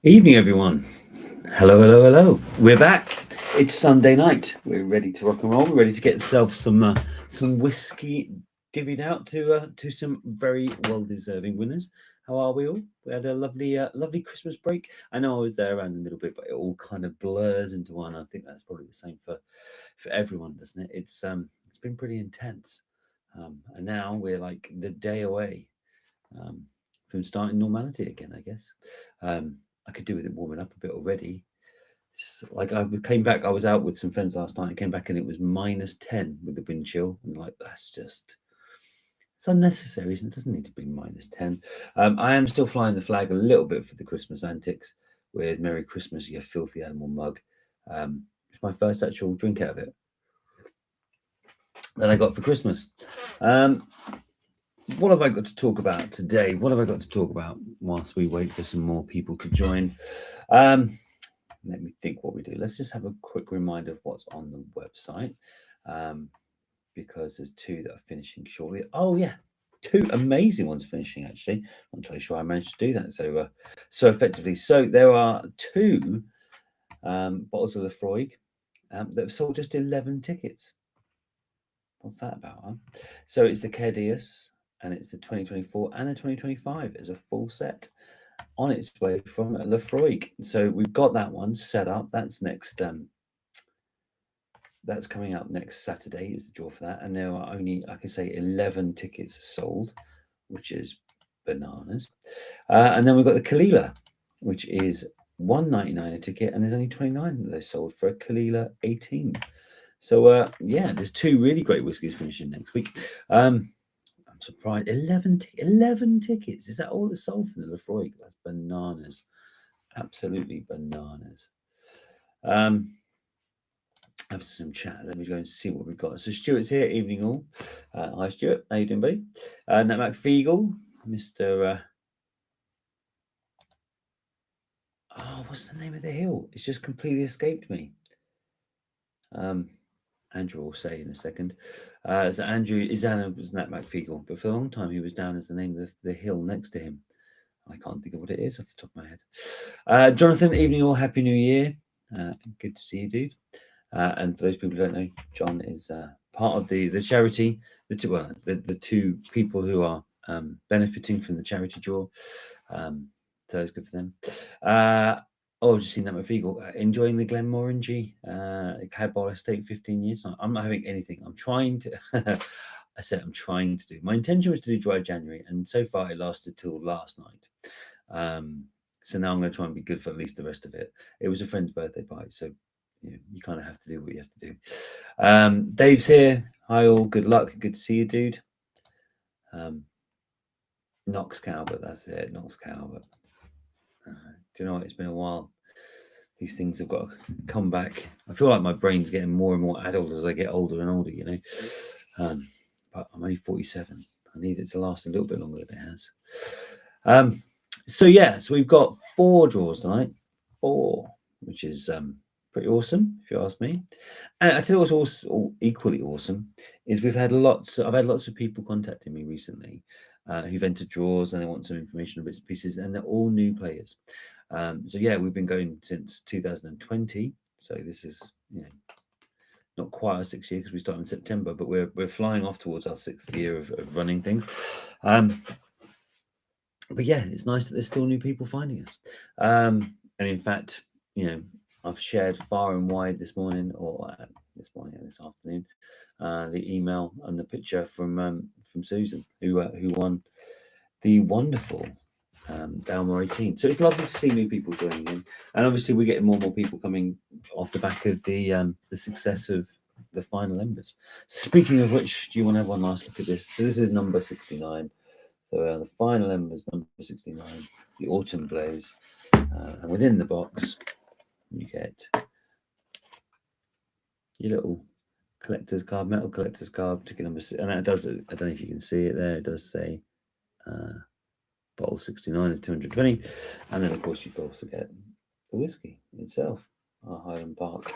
Evening, everyone. Hello, hello, hello. We're back. It's Sunday night. We're ready to rock and roll. We're ready to get ourselves some whiskey divvied out to some very well-deserving winners. How are we all? We had a lovely Christmas break. I know I was there around the middle bit, but it all kind of blurs into one. I think that's probably the same for everyone, doesn't it? It's been pretty intense, and now we're like the day away um, from starting normality again, I guess. I could do with it warming up a bit already. Like I came back, I was out with some friends last night. I came back and it was -10 with the wind chill, and like it's unnecessary. It doesn't need to be -10. I am still flying the flag a little bit for the Christmas antics with "Merry Christmas, you filthy animal mug." It's my first actual drink out of it that I got for Christmas. What have I got to talk about today? What have I got to talk about whilst we wait for some more people to join? Let me think what we do. Let's just have a quick reminder of what's on the website, because there's two that are finishing shortly. Oh yeah, two amazing ones finishing actually. I'm not entirely sure I managed to do that so effectively. So there are two bottles of Lefroy that have sold just 11 tickets. What's that about? Huh? So it's the Cadius, and it's the 2024 and the 2025 as a full set on its way from Lefroy. So we've got that one set up. That's next. That's coming up next Saturday. Is the draw for that, and there are only, I can say, 11 tickets sold, which is bananas. And then we've got the Kalila, which is $1.99 a ticket, and there's only 29 that they sold for a Kalila 18. So yeah, there's two really great whiskies finishing next week. I'm surprised. 11 tickets. Is that all that's sold from the Lefroy? That's bananas. Absolutely bananas. After some chat, let me go and see what we've got. So Stuart's here. Evening all. Hi Stuart. How you doing, buddy? Nat McFeagle. Mr. Oh, what's the name of the hill? It's just completely escaped me. Andrew will say in a second. So Andrew Izana was Nat McFeagle, but for a long time he was down as the name of the hill next to him. I can't think of what it is off the top of my head. Jonathan, evening all, happy new year. Good to see you, dude. And for those people who don't know, John is part of the charity. The two people who are benefiting from the charity draw. So it's good for them. Just seen that McFeagle enjoying the Glenmorangie Cadboll Estate 15 years. I'm not having anything. I'm trying to. I said I'm trying to do. My intention was to do dry January, and so far it lasted till last night. So now I'm going to try and be good for at least the rest of it. It was a friend's birthday party, so you kind of have to do what you have to do. Dave's here. Hi all. Good luck. Good to see you, dude. Knox Calvert. That's it. Knox Calvert. Do you know what? It's been a while. These things have got to come back. I feel like my brain's getting more and more adult as I get older and older, but I'm only 47. I need it to last a little bit longer than it has. So we've got 4 draws tonight. 4, which is pretty awesome, if you ask me. And I tell you what's also equally awesome is I've had lots of people contacting me recently who've entered draws and they want some information on bits and pieces, and they're all new players. We've been going since 2020. So this is not quite our 6th year because we started in September, but we're flying off towards our 6th year of running things. But yeah, it's nice that there's still new people finding us. And in fact, I've shared far and wide this afternoon, the email and the picture from Susan, who won the wonderful Dalmore 18. So it's lovely to see new people joining in, and obviously we're getting more and more people coming off the back of the success of the final embers. Speaking of which, do you want to have one last look at this? So this is number 69. So the final embers, number 69, the autumn blaze, and within the box you get your little collector's card, metal collector's card, ticket number 6, and that does. I don't know if you can see it there. It does say bottle 69 of 220, and then of course you also get the whiskey itself, our Highland Park,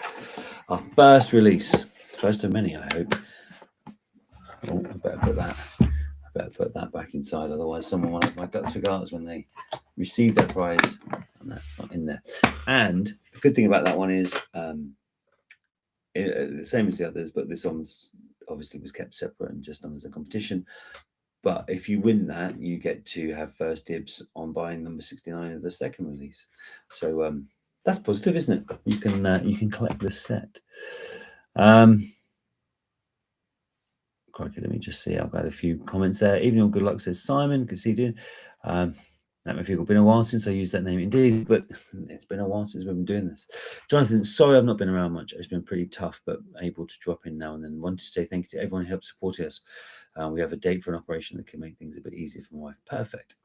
our first release, first of many, I hope. Oh, I better put that back inside, otherwise someone will have my guts for guards when they receive their prize, and that's not in there. And the good thing about that one is the same as the others, but this one's obviously was kept separate and just done as a competition. But if you win that, you get to have first dibs on buying number 69 of the second release. So that's positive, isn't it? You can collect this set. Crikey, let me just see. I've got a few comments there. Evening, good luck, says Simon. Good to see you doing. That may feel it's been a while since I used that name indeed, but it's been a while since we've been doing this. Jonathan, sorry I've not been around much. It's been pretty tough, but able to drop in now and then. Wanted to say thank you to everyone who helped support us. We have a date for an operation that can make things a bit easier for my wife. Perfect.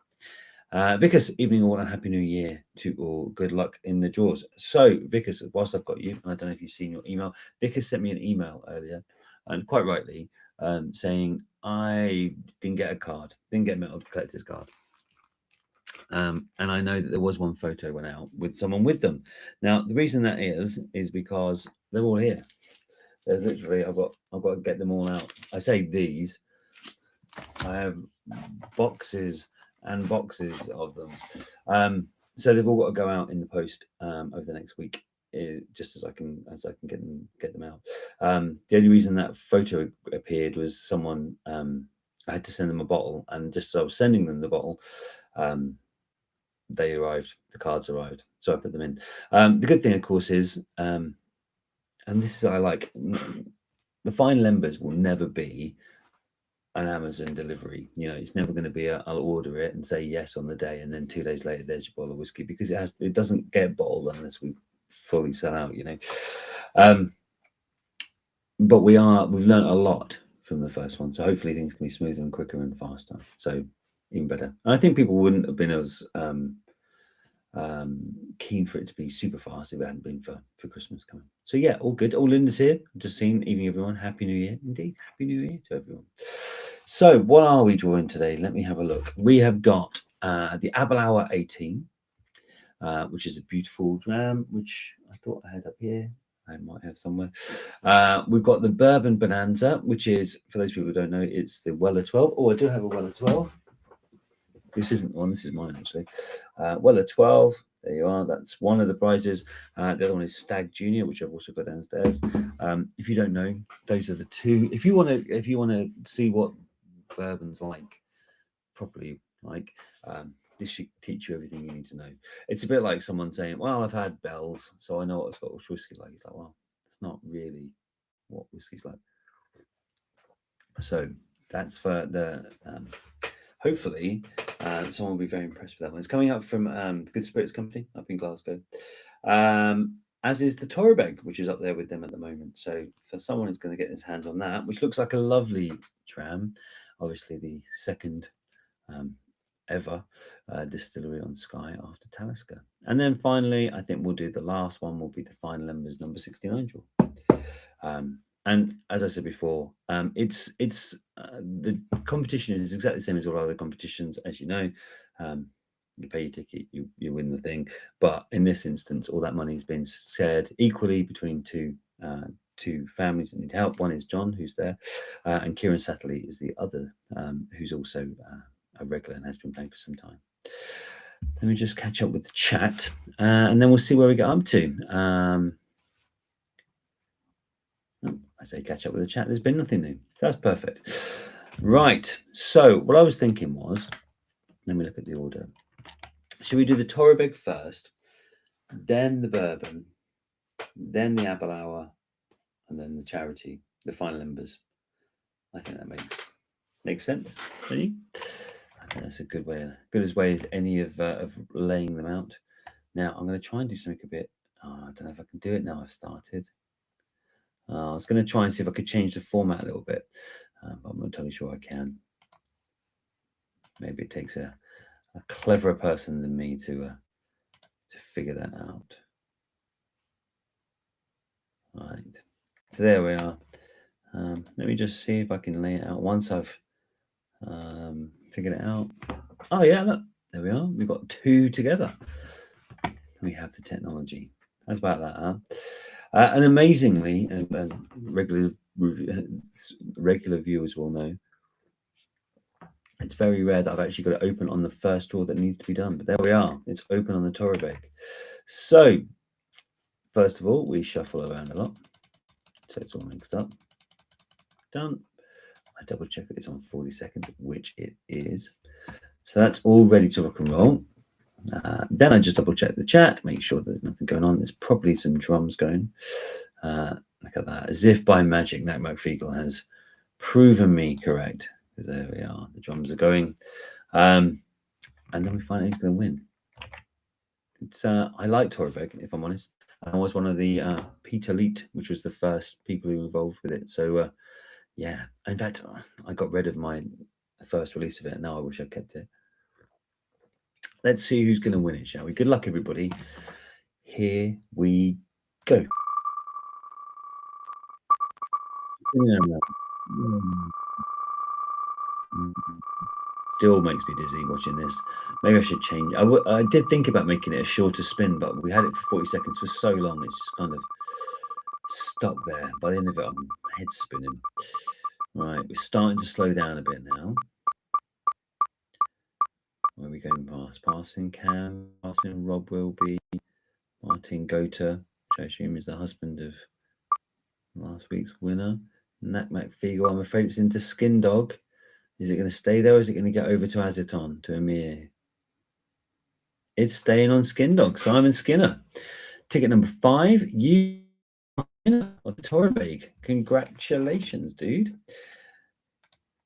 Vickers, evening all and happy new year to all. Good luck in the draws. So, Vickers, whilst I've got you, and I don't know if you've seen your email, Vickers sent me an email earlier, and quite rightly, saying I didn't get a card, didn't get a metal collector's card. And I know that there was one photo went out with someone with them. Now, the reason that is because they're all here. There's literally, I've got to get them all out. I say these. I have boxes and boxes of them. So they've all got to go out in the post over the next week, just as I can get them out. The only reason that photo appeared was someone I had to send them a bottle, and just as I was sending them the bottle, they arrived. The cards arrived, so I put them in. The good thing, of course, is, and this is I like, the fine lembers will never be an Amazon delivery. You know, it's never going to be I'll order it and say yes on the day, and then 2 days later there's your bottle of whiskey, because it doesn't get bottled unless we fully sell out. You know, but we've learned a lot from the first one, so hopefully things can be smoother and quicker and faster. So even better. And I think people wouldn't have been as keen for it to be super fast if it hadn't been for Christmas coming. So yeah, all good. All Linda's here. Just seen. Evening, everyone. Happy New Year. Indeed, Happy New Year to everyone. So what are we drawing today? Let me have a look. We have got the Abelauer 18, which is a beautiful dram, which I thought I had up here. I might have somewhere. We've got the Bourbon Bonanza, which is, for those people who don't know, it's the Weller 12. Oh, I do have a Weller 12. This isn't one, this is mine actually. Weller 12, there you are. That's one of the prizes. The other one is Stag Junior, which I've also got downstairs. If you don't know, those are the two. If you want to see what bourbon's like properly, like this should teach you everything you need to know. It's a bit like someone saying, well, I've had Bell's, so I know what a Scottish whiskey like. It's like, well, it's not really what whiskey's like. So that's for the hopefully someone will be very impressed with that one. It's coming up from Good Spirits Company up in Glasgow, as is the Torabeg, which is up there with them at the moment. So for someone who's going to get his hands on that, which looks like a lovely tram, obviously the second ever distillery on Skye after Talisker. And then finally, I think we'll do the last one, will be the final members number 69 draw. And as I said before, it's the competition is exactly the same as all other competitions, as you know. You pay your ticket, you win the thing. But in this instance, all that money has been shared equally between two families that need help. One is John, who's there, and Kieran Satterley is the other, who's also a regular and has been playing for some time. Let me just catch up with the chat, and then we'll see where we get up to. I say catch up with the chat. There's been nothing new. That's perfect. Right. So what I was thinking was, let me look at the order. Should we do the Torabeg first, then the bourbon, then the Abelauer, and then the charity, the final members? I think that makes sense. Don't you? I think that's a good way as any of laying them out. Now I'm going to try and do something a bit. I don't know if I can do it now. I've started. I was going to try and see if I could change the format a little bit, but I'm not totally sure I can. Maybe it takes a cleverer person than me to figure that out. All right, so there we are. Let me just see if I can lay it out once I've figured it out. Oh yeah, look, there we are. We've got two together. We have the technology. How's about that, huh? And amazingly, regular viewers will know, it's very rare that I've actually got it open on the first draw that needs to be done. But there we are. It's open on the Torabeg. So, first of all, we shuffle around a lot. So it's all mixed up. Done. I double check that it's on 40 seconds, which it is. So that's all ready to rock and roll. Then I just double check the chat, make sure there's nothing going on. There's probably some drums going. Look at that. As if by magic, Nat McFeagle has proven me correct. There we are. The drums are going. And then we find out who's going to win. It's I like Torabeg, if I'm honest. I was one of the Peter Leet, which was the first people who were involved with it. So, yeah. In fact, I got rid of my first release of it. Now I wish I kept it. Let's see who's going to win it, shall we? Good luck, everybody. Here we go. Still makes me dizzy watching this. Maybe I should change. I did think about making it a shorter spin, but we had it for 40 seconds for so long. It's just kind of stuck there. By the end of it, I'm head spinning. Right, we're starting to slow down a bit now. Where are we going past? Passing Cam, passing Rob Wilby, Martin Gota, which I assume is the husband of last week's winner. Nat McFeagle, I'm afraid it's into Skin Dog. Is it going to stay there or is it going to get over to Azeton, to Amir? It's staying on Skin Dog. Simon Skinner. Ticket number 5. You are winner of the Torabeg. Congratulations, dude.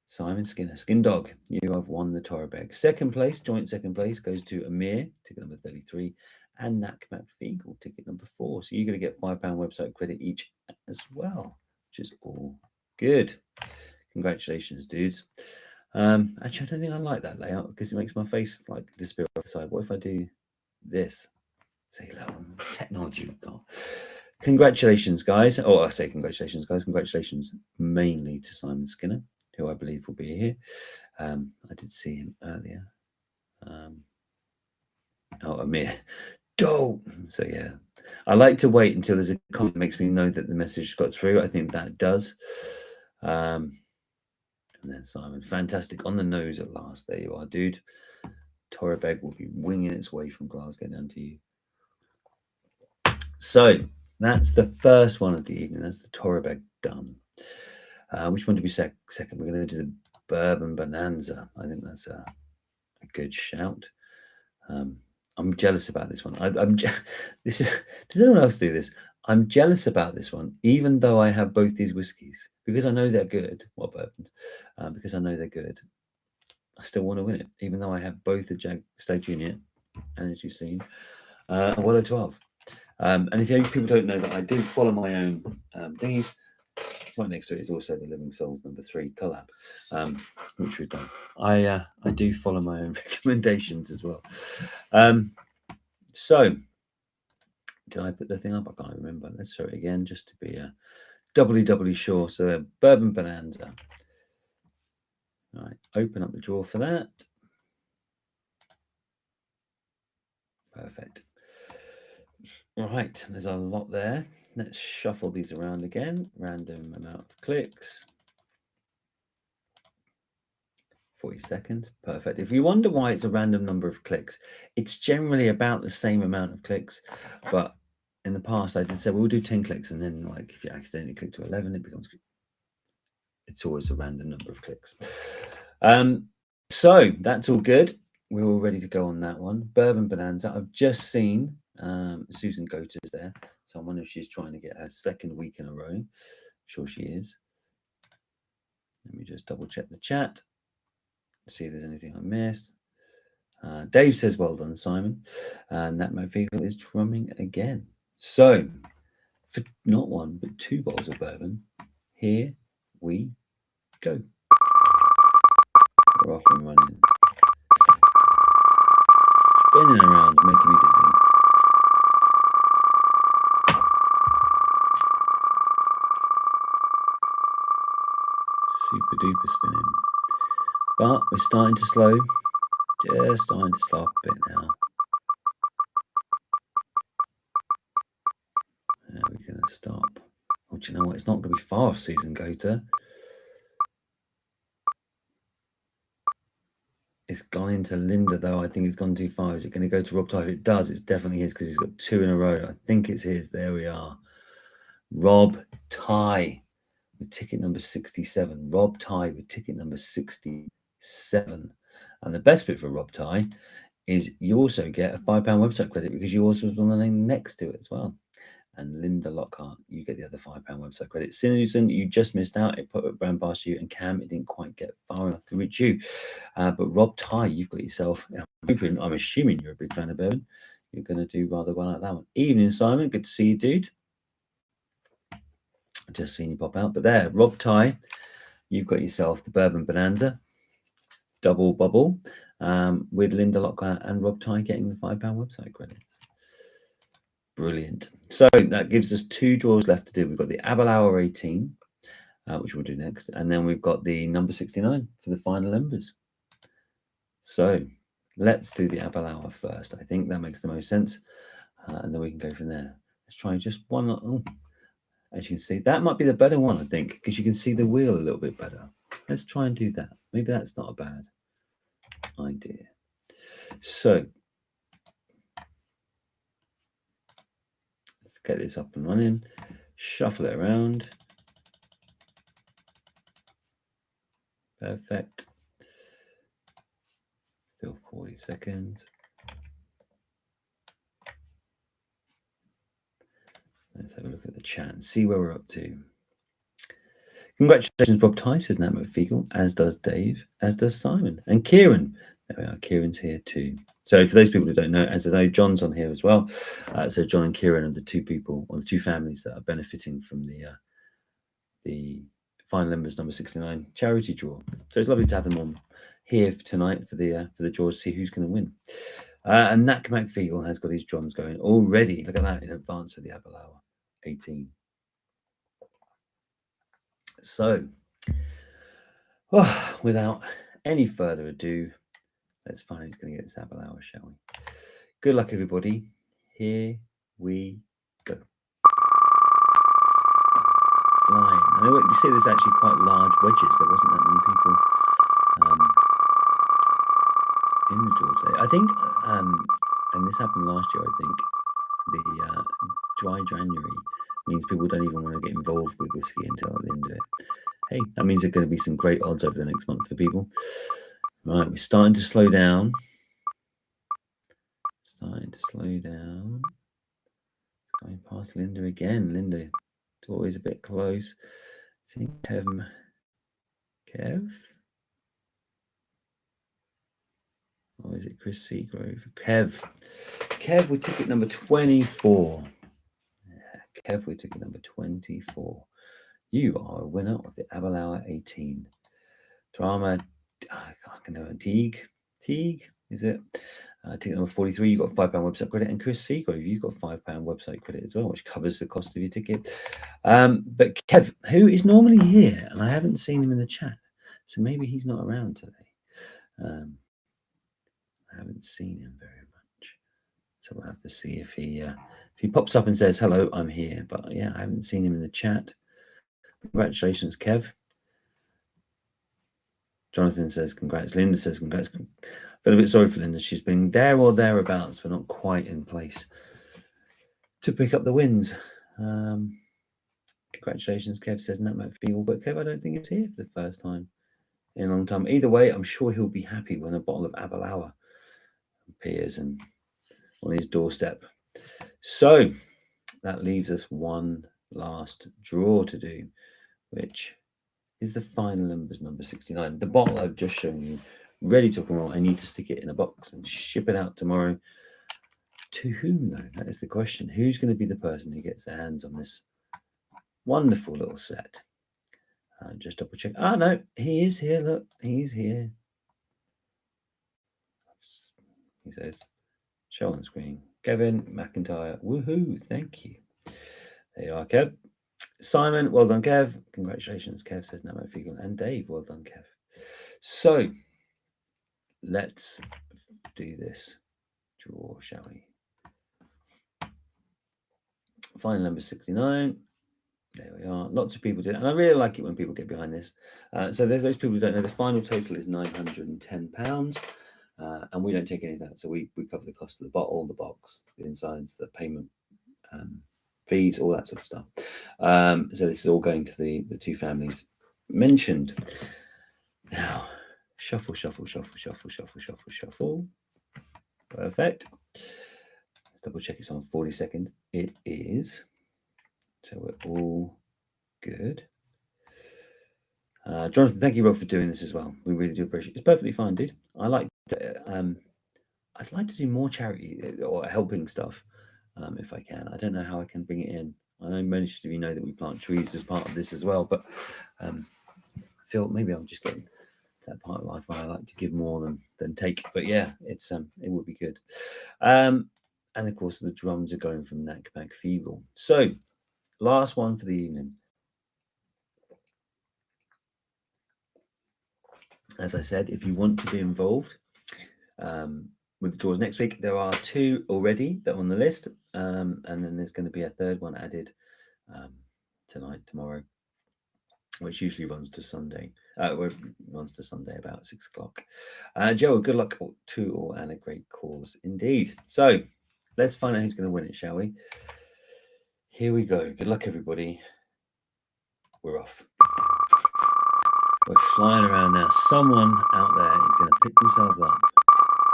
Simon Skinner, Skin Dog, you have won the Torabeg. Second place, joint second place, goes to Amir, ticket number 33, and Nat McFeagle, ticket number 4. So you're going to get £5 website credit each as well, which is all good. Congratulations, dudes. Actually, I don't think I like that layout because it makes my face like disappear off the side. What if I do this? Say little technology we've got. Congratulations, guys. Oh, I say congratulations, guys. Congratulations mainly to Simon Skinner, who I believe will be here. I did see him earlier. Amir. Dope. So, yeah. I like to wait until there's a comment that makes me know that the message got through. I think that does. And then Simon. Fantastic. On the nose at last. There you are, dude. Torabeg will be winging its way from Glasgow down to you. So, that's the first one of the evening. That's the Torabeg done. Which one do we second? We're going to do the Bourbon Bonanza. I think that's a good shout. I'm jealous about this one. Does anyone else do this? I'm jealous about this one, even though I have both these whiskies, because I know they're good. Well, bourbons, because I know they're good. I still want to win it, even though I have both the Jag Stag Junior and, as you've seen, a Weller 12. And if people don't know that I do follow my own thingies, right next to it is also the Living Souls number 3 collab, which we've done. I do follow my own recommendations as well. So, did I put the thing up? I can't remember. Let's show it again just to be doubly sure. So, Bourbon Bonanza. All right, open up the drawer for that. Perfect. All right, there's a lot there. Let's shuffle these around again. Random amount of clicks. 40 seconds. Perfect. If you wonder why it's a random number of clicks, it's generally about the same amount of clicks. But in the past, I did say, we'll do 10 clicks. And then, like, if you accidentally click to 11, it becomes... It's always a random number of clicks. So that's all good. We're all ready to go on that one. Bourbon Bonanza. I've just seen Susan Gota's there. So I wonder if she's trying to get her second week in a row. I'm sure she is. Let me just double check the chat. See if there's anything I missed. Dave says, well done, Simon. And Nat McFeagle is drumming again. So, for not one, but 2 bottles of bourbon, here we go. We're off and running. Spinning around, making me dizzy. Super duper spinning. But we're starting to slow. Just starting to slow up a bit now. We're going to stop. Oh, do you know what? It's not going to be far off Susan Gota. It's gone into Linda, though. I think it's gone too far. Is it going to go to Rob Ty? If it does, it's definitely his because he's got 2 in a row. I think it's his. There we are. Rob Ty with ticket number 67. Rob Ty with ticket number 67. And the best bit for Rob Ty is you also get a £5 website credit because you also was on the name next to it as well. And Linda Lockhart, you get the other £5 website credit. Susan, you just missed out. It ran past you, and Cam, it didn't quite get far enough to reach you. But Rob Ty, you've got yourself. I'm assuming you're a big fan of bourbon. You're going to do rather well at that one. Evening, Simon. Good to see you, dude. Just seen you pop out. But there, Rob Ty, you've got yourself the Bourbon Bonanza double bubble with Linda Lockhart and Rob Ty getting the £5 website credit. Brilliant. So that gives us 2 draws left to do. We've got the Aberlour 18, which we'll do next. And then we've got the number 69 for the final embers. So let's do the Aberlour first. I think that makes the most sense. And then we can go from there. Let's try just one. Oh, as you can see, that might be the better one, I think, because you can see the wheel a little bit better. Let's try and do that. Maybe that's not a bad idea. So let's get this up and running. Shuffle it around. Perfect. Still 40 seconds. Let's have a look at the chat and see where we're up to. Congratulations, Rob Ty, says Nat McFeagle, as does Dave, as does Simon. And Kieran. There we are. Kieran's here too. So for those people who don't know, as I know, John's on here as well. So John and Kieran are the 2 people, or the 2 families that are benefiting from the final embers number 69 charity draw. So it's lovely to have them on here tonight for the draw to see who's going to win. And Nat McFeagle has got his drums going already. Look at that in advance for the Aberlour 18. So, without any further ado, let's find out who's going to get this Aberlour, shall we? Good luck, everybody. Here we go. Flying. I know you see there's actually quite large wedges. There wasn't that many people in the draw today. I think, and this happened last year, I think, the dry January means people don't even want to get involved with whiskey until at the end of it. Hey, that means there's going to be some great odds over the next month for people. Right, we're starting to slow down. Going past Linda again. Linda, it's always a bit close. See Kev. Or is it Chris Seagrove? Kev with ticket number 24. Yeah, Kev with ticket number 24. You are a winner of the Aberlour 18. Drama, I can't know, Teague, is it? Ticket number 43, you got a £5 website credit. And Chris Seagrove, you've got £5 website credit as well, which covers the cost of your ticket. But Kev, who is normally here, and I haven't seen him in the chat, so maybe he's not around today. I haven't seen him very much, so we'll have to see if he pops up and says hello, I'm here. But yeah, I haven't seen him in the chat. Congratulations, Kev. Jonathan says congrats. Linda says congrats. I feel a bit sorry for Linda. She's been there or thereabouts, but not quite in place to pick up the wins. Congratulations, Kev, says Nat McFeagle. But Kev, I don't think it's here for the first time in a long time. Either way, I'm sure he'll be happy when a bottle of Aberlour appears and on his doorstep. So that leaves us one last draw to do, which is the final embers number 69. The bottle I've just shown you, ready to roll. I need to stick it in a box and ship it out tomorrow. To whom, though? That is the question. Who's going to be the person who gets their hands on this wonderful little set? Just double check. Ah, no, he is here. Look, he's here. He says, show on screen. Kevin McIntyre. Woohoo. Thank you. There you are, Kev. Simon, well done, Kev. Congratulations, Kev, says Nat McFeagle. And Dave, well done, Kev. So let's do this draw, shall we? Final number 69. There we are. Lots of people do, and I really like it when people get behind this. So there's those people who don't know. The final total is £910, and we don't take any of that. So we cover the cost of the bottle, the box, the insides, the payment, fees, all that sort of stuff. So this is all going to the two families mentioned. Now, shuffle, shuffle, shuffle, shuffle, shuffle, shuffle, shuffle. Perfect. Let's double check it's on 40 seconds. It is. So we're all good. Jonathan, thank you, Rob, for doing this as well. We really do appreciate it. It's perfectly fine, dude. I'd like to do more charity or helping stuff if I can. I don't know how I can bring it in. I know most of you know that we plant trees as part of this as well, but I feel maybe I'm just getting that part of life where I like to give more than take. But yeah, it would be good. And of course, the drums are going from Knack Feeble. So last one for the evening. As I said, if you want to be involved with the draws next week, there are 2 already that are on the list, and then there's going to be a third one added tonight, tomorrow, which usually runs to Sunday. Runs to Sunday about 6 o'clock. Joe, good luck to all and a great cause indeed. So let's find out who's going to win it, shall we? Here we go. Good luck, everybody. We're off. We're flying around now. Someone out there is going to pick themselves up.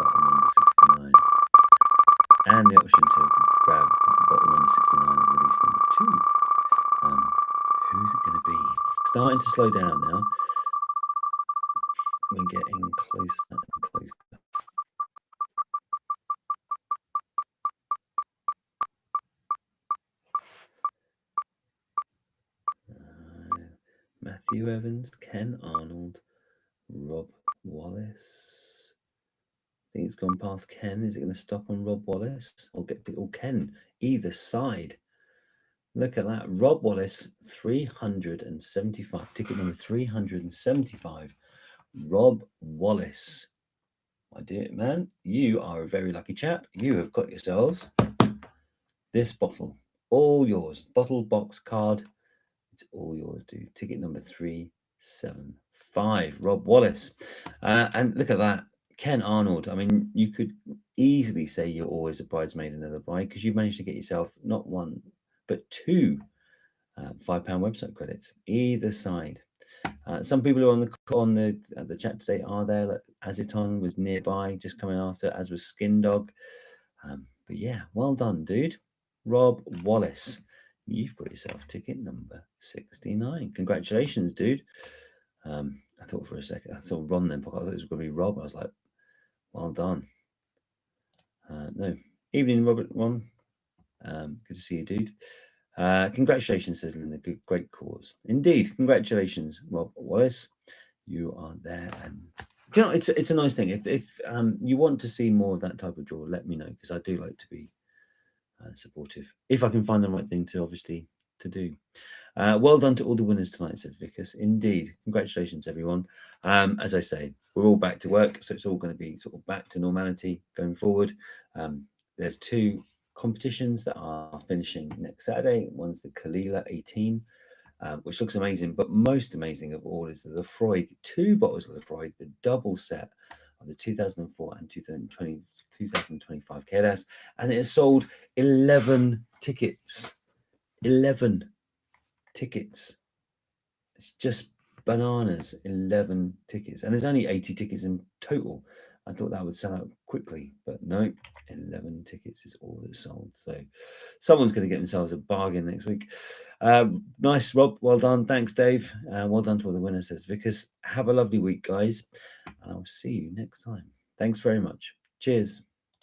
Bottle number 69. And the option to grab bottle number 69 and release number 2. Who's it going to be? Starting to slow down now. We're getting closer and closer. Matthew Evans, Ken Arnold, Rob Wallace. I think it's gone past Ken. Is it going to stop on Rob Wallace or Ken? Either side. Look at that. Rob Wallace, 375. Ticket number 375. Rob Wallace. My dear man, you are a very lucky chap. You have got yourselves this bottle. All yours. Bottle, box, card. It's all yours, dude. Ticket number 375. Rob Wallace. And look at that. Ken Arnold. I mean, you could easily say you're always a bridesmaid, another bride, because you've managed to get yourself not 1, but 2 £5 website credits either side. Some people who are on the chat today are there. Like Aziton was nearby, just coming after, as was Skin Dog. But yeah, well done, dude. Rob Wallace, you've got yourself ticket number 69. Congratulations, dude. I thought for a second, I saw Ron then. I thought it was going to be Rob. I was like, well done. No, evening, Robert. Ron. Good to see you, dude. Congratulations, says Linda. Great cause indeed. Congratulations, Rob Wallace. You are there, and do you know it's a nice thing. If you want to see more of that type of draw, let me know, because I do like to be supportive if I can find the right thing to obviously to do. Well done to all the winners tonight, says Vickers. Indeed, congratulations, everyone. As I say, we're all back to work, so it's all going to be sort of back to normality going forward. There's 2 competitions that are finishing next Saturday. One's the Kalila 18, which looks amazing, but most amazing of all is the Lefroy, 2 bottles of Lefroy, the double set of the 2004 and 2025 KDAS, and it has sold 11 tickets. 11 tickets. It's just bananas. 11 tickets, and there's only 80 tickets in total. I thought that would sell out quickly, but no, 11 tickets is all that's sold. So someone's going to get themselves a bargain next week. Nice, Rob. Well done. Thanks, Dave. Well done to all the winners, says Vickers. Have a lovely week, guys, and I'll see you next time. Thanks very much. Cheers.